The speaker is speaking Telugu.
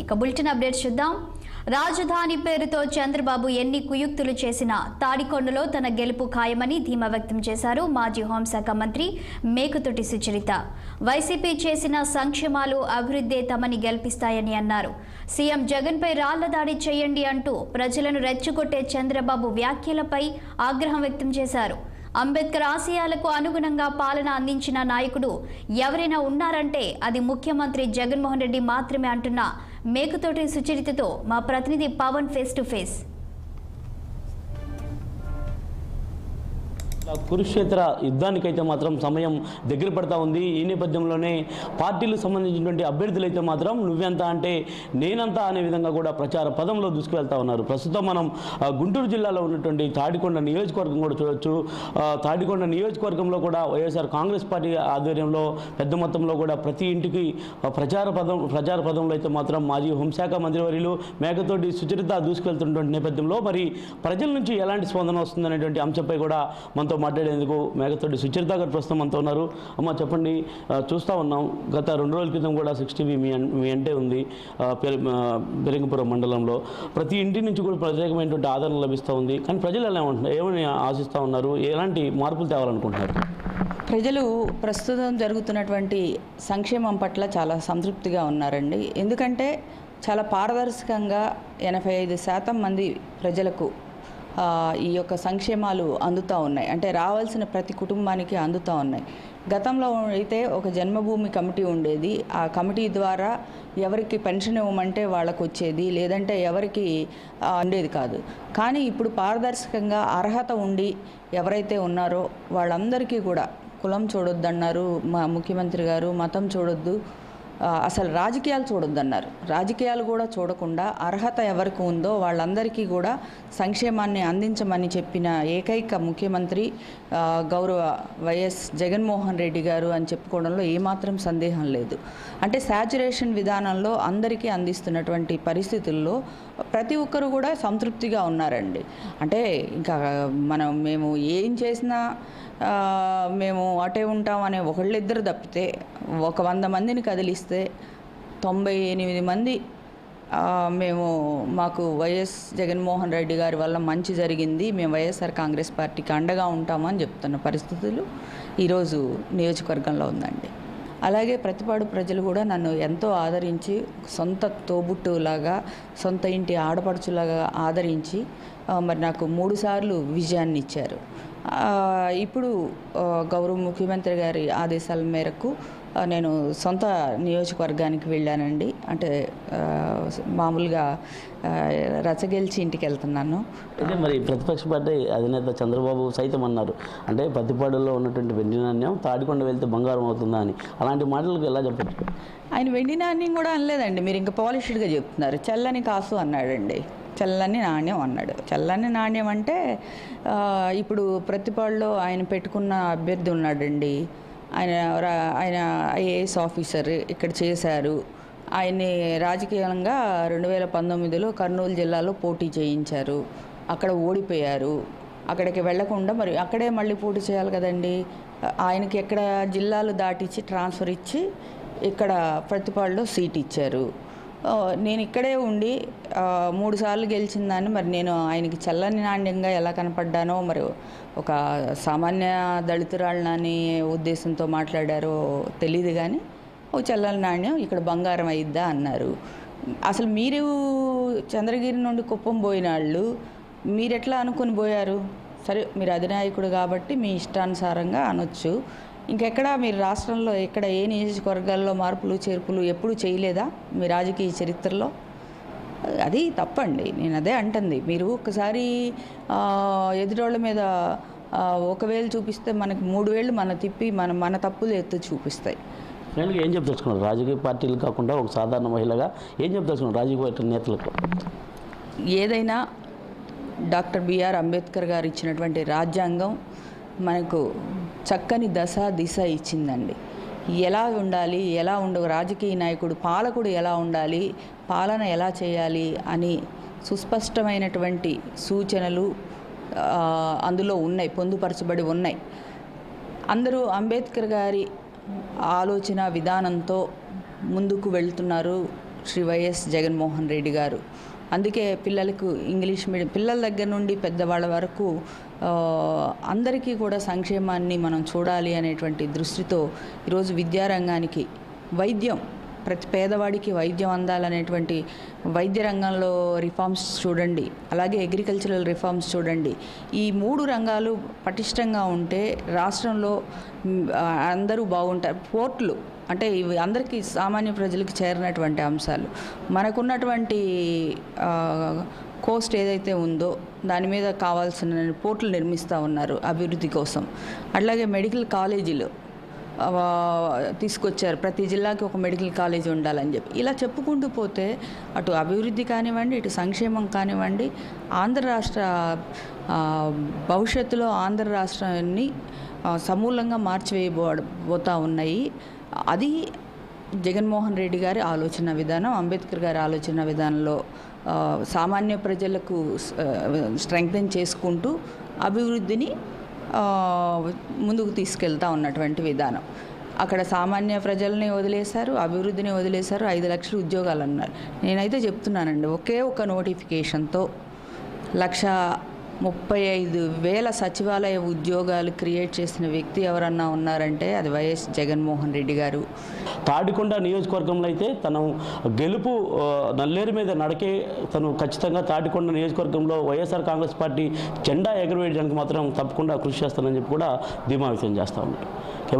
ఇక బులెటిన్ అప్డేట్స్ చూద్దాం. రాజధాని పేరుతో చంద్రబాబు ఎన్ని కుయుక్తులు చేసినా తాడికొండలో తన గెలుపు ఖాయమని ధీమా వ్యక్తం చేశారు మాజీ హోంశాఖ మంత్రి మేకతోటి సుచరిత. వైసీపీ చేసిన సంక్షేమాలు అభివృద్ధే తమని గెలిపిస్తాయని అన్నారు. సీఎం జగన్పై రాళ్ల దాడి చేయండి అంటూ ప్రజలను రెచ్చగొట్టే చంద్రబాబు వ్యాఖ్యలపై ఆగ్రహం వ్యక్తం చేశారు. అంబేద్కర్ ఆశయాలకు అనుగుణంగా పాలన అందించిన నాయకుడు ఎవరైనా ఉన్నారంటే అది ముఖ్యమంత్రి జగన్మోహన్ రెడ్డి మాత్రమే అంటున్న మేకతోటి సుచరితతో మా ప్రతినిధి Pavan face to face. Kurukshetra యుద్ధానికైతే మాత్రం సమయం దగ్గర పడతా ఉంది. ఈ నేపథ్యంలోనే పార్టీలకు సంబంధించినటువంటి అభ్యర్థులు అయితే మాత్రం నువ్వెంత అంటే నేనంతా అనే విధంగా కూడా ప్రచార పదంలో దూసుకువెళ్తా ఉన్నారు. ప్రస్తుతం మనం గుంటూరు జిల్లాలో ఉన్నటువంటి తాడికొండ నియోజకవర్గం కూడా చూడొచ్చు. తాడికొండ నియోజకవర్గంలో కూడా వైఎస్ఆర్ కాంగ్రెస్ పార్టీ ఆధ్వర్యంలో పెద్ద మొత్తంలో కూడా ప్రతి ఇంటికి ప్రచార పదంలో అయితే మాత్రం మాజీ హోంశాఖ మంత్రివర్యులు మేకతోటి సుచరిత దూసుకెళ్తున్నటువంటి నేపథ్యంలో మరి ప్రజల నుంచి ఎలాంటి స్పందన వస్తుందనేటువంటి అంశంపై కూడా మనతో మాట్లాడేందుకు మేకతోటి సుచరిత గారు ప్రస్తుతం మనతో ఉన్నారు. అమ్మ చెప్పండి, చూస్తూ ఉన్నాం గత 2 రోజుల క్రితం కూడా 6TV మీ అంటే ఉంది పెరంగపురం మండలంలో. ప్రతి ఇంటి నుంచి కూడా ప్రత్యేకమైనటువంటి ఆదరణ లభిస్తూ ఉంది. కానీ ప్రజలు ఎలా ఉంటున్నారు, ఏమని ఆశిస్తూ ఉన్నారు, ఎలాంటి మార్పులు తేవాలనుకుంటున్నారు? ప్రజలు ప్రస్తుతం జరుగుతున్నటువంటి సంక్షేమం పట్ల చాలా సంతృప్తిగా ఉన్నారండి. ఎందుకంటే చాలా పారదర్శకంగా 85% మంది ప్రజలకు ఈ యొక్క సంక్షేమాలు అందుతూ ఉన్నాయి. అంటే రావాల్సిన ప్రతి కుటుంబానికి అందుతూ ఉన్నాయి. గతంలో అయితే ఒక జన్మభూమి కమిటీ ఉండేది. ఆ కమిటీ ద్వారా ఎవరికి పెన్షన్ ఇవ్వమంటే వాళ్ళకు వచ్చేది, లేదంటే ఎవరికి ఉండేది కాదు. కానీ ఇప్పుడు పారదర్శకంగా అర్హత ఉండి ఎవరైతే ఉన్నారో వాళ్ళందరికీ కూడా కులం చూడొద్దన్నారు మా ముఖ్యమంత్రి గారు, మతం చూడొద్దు, అసలు రాజకీయాలు చూడొద్దన్నారు. రాజకీయాలు కూడా చూడకుండా అర్హత ఎవరికి ఉందో వాళ్ళందరికీ కూడా సంక్షేమాన్ని అందించమని చెప్పిన ఏకైక ముఖ్యమంత్రి గౌరవ వైఎస్ జగన్మోహన్ రెడ్డి గారు అని చెప్పుకోవడంలో ఏమాత్రం సందేహం లేదు. అంటే శాచురేషన్ విధానంలో అందరికీ అందిస్తున్నటువంటి పరిస్థితుల్లో ప్రతి ఒక్కరు కూడా సంతృప్తిగా ఉన్నారండి. అంటే ఇంకా మేము ఏం చేసినా మేము అటే ఉంటాం అనే ఒకళ్ళిద్దరు తప్పితే 100 మందిని కదిలిస్తే 98 మంది మాకు వైఎస్ జగన్మోహన్ రెడ్డి గారి వల్ల మంచి జరిగింది, మేము వైఎస్ఆర్ కాంగ్రెస్ పార్టీకి అండగా ఉంటామని చెప్తున్న పరిస్థితులు ఈరోజు నియోజకవర్గంలో ఉందండి. అలాగే ప్రతిపాడు ప్రజలు కూడా నన్ను ఎంతో ఆదరించి సొంత తోబుట్టులాగా, సొంత ఇంటి ఆడపడుచులాగా ఆదరించి మరి నాకు 3 సార్లు విజయాన్ని ఇచ్చారు. ఇప్పుడు గౌరవ ముఖ్యమంత్రి గారి ఆదేశాల మేరకు నేను సొంత నియోజకవర్గానికి వెళ్ళానండి. అంటే మామూలుగా రచగెలిచి ఇంటికి వెళ్తున్నాను. అయితే మరి ప్రతిపక్ష పార్టీ అధినేత చంద్రబాబు సైతం అన్నారు, అంటే పత్తిపాడులో ఉన్నటువంటి వెండి నాణ్యం తాడికొండ వెళ్తే బంగారం అవుతుందా అని. అలాంటి మాటలకు ఎలా చెప్పచ్చు? ఆయన వెండి నాణ్యం కూడా అనలేదండి, మీరు ఇంకా పాలిష్డ్గా చెప్తున్నారు. చల్లని కాసు అన్నాడండి, చల్లని నాణ్యం అన్నాడు. చల్లని నాణ్యం అంటే ఇప్పుడు ప్రతిపాడులో ఆయన పెట్టుకున్న అభ్యర్థి ఉన్నాడండి. ఆయన ఐఏఎస్ ఆఫీసర్ ఇక్కడ చేశారు. ఆయన్ని రాజకీయంగా 2019లో కర్నూలు జిల్లాలో పోటీ చేయించారు. అక్కడ ఓడిపోయారు. అక్కడికి వెళ్లకుండా మరి అక్కడే మళ్ళీ పోటీ చేయాలి కదండి. ఆయనకి ఎక్కడ జిల్లాలు దాటిచ్చి ట్రాన్స్ఫర్ ఇచ్చి ఇక్కడ ప్రతిపాడులో సీట్ ఇచ్చారు. నేను ఇక్కడే ఉండి 3 సార్లు గెలిచిన దాన్ని మరి నేను ఆయనకి చల్లని నాణ్యంగా ఎలా కనపడ్డానో, మరి ఒక సామాన్య దళితురాళ్ళని ఉద్దేశంతో మాట్లాడారో తెలియదు. కానీ ఓ చల్లని నాణ్యం ఇక్కడ బంగారం అయిద్దా అన్నారు. అసలు మీరు చంద్రగిరి నుండి కుప్పం పోయిన వాళ్ళు మీరు ఎట్లా అనుకుని పోయారు? సరే, మీరు అధినాయకుడు కాబట్టి మీ ఇష్టానుసారంగా అనొచ్చు. ఇంకెక్కడా మీరు రాష్ట్రంలో ఎక్కడ ఏ నియోజకవర్గాల్లో మార్పులు చేర్పులు ఎప్పుడు చేయలేదా మీ రాజకీయ చరిత్రలో? అది తప్పండి. నేను అదే అంటుంది. మీరు ఒక్కసారి ఎదురోళ్ళ మీద 1 వేలు చూపిస్తే మనకి 3 వేలు మన తిప్పి మన తప్పులు ఎత్తు చూపిస్తాయి. ఏం చెప్తారు రాజకీయ పార్టీలు కాకుండా ఒక సాధారణ మహిళగా ఏం చెప్తారు రాజకీయ పార్టీ నేతలకు? ఏదైనా డాక్టర్ బిఆర్ అంబేద్కర్ గారు ఇచ్చినటువంటి రాజ్యాంగం మనకు చక్కని దిశ ఇచ్చిందండి. ఎలా ఉండాలి, ఎలా రాజకీయ నాయకుడు, పాలకుడు ఎలా ఉండాలి, పాలన ఎలా చేయాలి అని సుస్పష్టమైనటువంటి సూచనలు అందులో ఉన్నాయి, పొందుపరచబడి ఉన్నాయి. అందరూ అంబేద్కర్ గారి ఆలోచన విధానంతో ముందుకు వెళ్తున్నారు. శ్రీ వైఎస్ జగన్మోహన్ రెడ్డి గారు. అందుకే పిల్లలకు ఇంగ్లీష్ మీడియం పిల్లల దగ్గర నుండి పెద్దవాళ్ళ వరకు అందరికీ కూడా సంక్షేమాన్ని మనం చూడాలి అనేటువంటి దృష్టితో ఈరోజు విద్యారంగానికి వైద్యం ప్రతి పేదవాడికి వైద్యం అందాలనేటువంటి వైద్య రంగంలో రిఫార్మ్స్ చూడండి, అలాగే అగ్రికల్చరల్ రిఫార్మ్స్ చూడండి. ఈ 3 రంగాలు పటిష్టంగా ఉంటే రాష్ట్రంలో అందరూ బాగుంటారు. పోర్టులు అంటే ఇవి అందరికీ సామాన్య ప్రజలకు చేరినటువంటి అంశాలు. మనకున్నటువంటి కోస్ట్ ఏదైతే ఉందో దాని మీద కావాల్సిన పోర్టులు నిర్మిస్తూ ఉన్నారు అభివృద్ధి కోసం. అట్లాగే మెడికల్ కాలేజీలు తీసుకొచ్చారు, ప్రతి జిల్లాకి ఒక మెడికల్ కాలేజ్ ఉండాలని చెప్పి. ఇలా చెప్పుకుంటూ పోతే అటు అభివృద్ధి కానివ్వండి, ఇటు సంక్షేమం కానివ్వండి, ఆంధ్ర రాష్ట్ర భవిష్యత్తులో ఆంధ్ర రాష్ట్రాన్ని సమూలంగా మార్చివేయబోతూ ఉన్నాయి. అది జగన్మోహన్ రెడ్డి గారి ఆలోచన విధానం, అంబేద్కర్ గారి ఆలోచన విధానంలో సామాన్య ప్రజలకు స్ట్రెంగ్తెన్ చేసుకుంటూ అభివృద్ధిని ముందుకు తీసుకెళ్తా ఉన్నటువంటి విధానం. అక్కడ సామాన్య ప్రజల్ని వదిలేశారు, అభివృద్ధిని వదిలేశారు, 5 లక్షల ఉద్యోగాలు అన్నారు. నేనైతే చెప్తున్నానండి, ఒకే ఒక నోటిఫికేషన్తో 1,35,000 సచివాలయ ఉద్యోగాలు క్రియేట్ చేసిన వ్యక్తి ఎవరన్నా ఉన్నారంటే అది వైఎస్ జగన్మోహన్ రెడ్డి గారు. తాడికొండ నియోజకవర్గంలో అయితే తను గెలుపు నల్లేరు మీద నడకే తను ఖచ్చితంగా తాడికొండ నియోజకవర్గంలో వైఎస్ఆర్ కాంగ్రెస్ పార్టీ జెండా ఎగురవేయడానికి మాత్రం తప్పకుండా కృషి చేస్తానని చెప్పి కూడా ధీమా వ్యక్తం చేస్తూ ఉన్నారు.